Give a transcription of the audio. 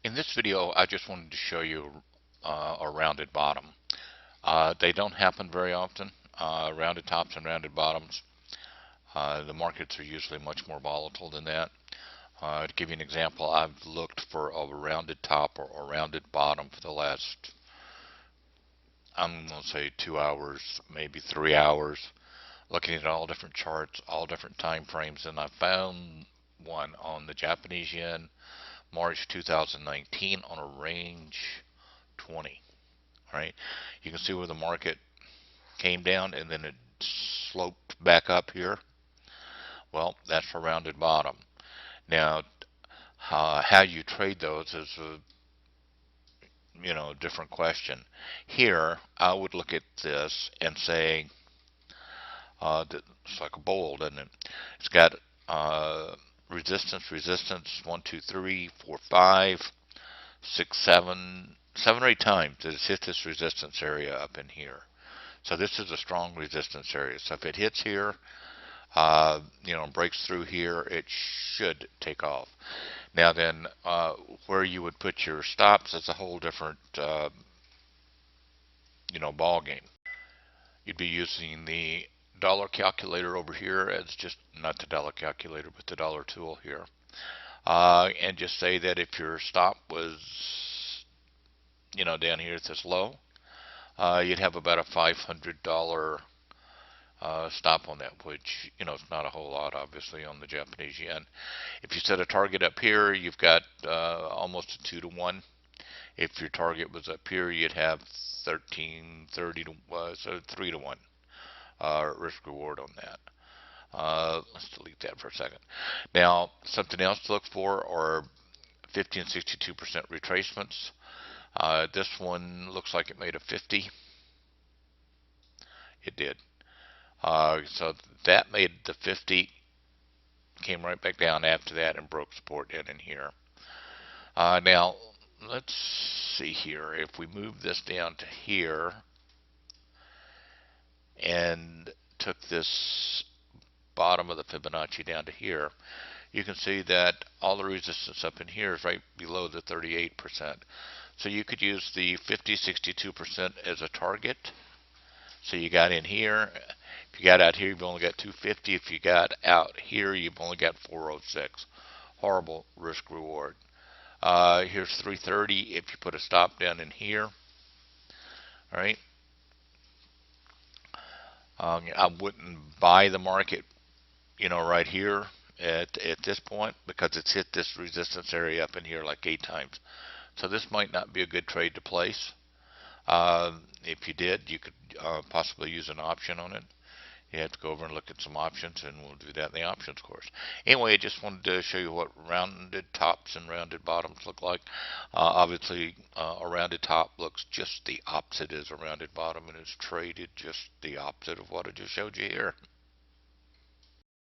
In this video, I just wanted to show you a rounded bottom. They don't happen very often, rounded tops and rounded bottoms. The markets are usually much more volatile than that. To give you an example, I've looked for a rounded top or a rounded bottom for the last, I'm going to say 2 hours, maybe 3 hours, looking at all different charts, all different time frames, and I found one on the Japanese yen, March 2019 on a range 20. Right? You can see where the market came down and then it sloped back up here. Well, that's a rounded bottom. Now, how you trade those is a different question. Here, I would look at this and say it's like a bowl, doesn't it? It's got resistance, resistance, 1, 2, 3, 4, 5, 6, 7, 7 or 8 times it's hit this resistance area up in here. So this is a strong resistance area. So if it hits here, breaks through here, it should take off. Now then, where you would put your stops is a whole different, ball game. You'd be using the dollar calculator over here as just not the dollar calculator, but the dollar tool here, and just say that if your stop was, down here at this low, you'd have about a $500 stop on that, which it's not a whole lot, obviously, on the Japanese yen. If you set a target up here, you've got almost a 2 to 1. If your target was up here, you'd have 13, 30 to so 3 to 1 risk reward on that. Let's delete that for a second. Now, something else to look for are 50 and 62% retracements. This one looks like it made a 50. It did. So that made the 50, came right back down after that and broke support in here. Now, let's see here. If we move this down to here and took this bottom of the Fibonacci down to here, you can see that all the resistance up in here is right below the 38%. So you could use the 50, 62% as a target. So you got in here. If you got out here, you've only got 250. If you got out here, you've only got 406. Horrible risk reward. Here's 330 if you put a stop down in here. All right. I wouldn't buy the market, right here at this point, because it's hit this resistance area up in here like 8 times. So this might not be a good trade to place. If you did, you could possibly use an option on it. You have to go over and look at some options, and we'll do that in the options course. Anyway, I just wanted to show you what rounded tops and rounded bottoms look like. Obviously, a rounded top looks just the opposite as a rounded bottom, and is traded just the opposite of what I just showed you here.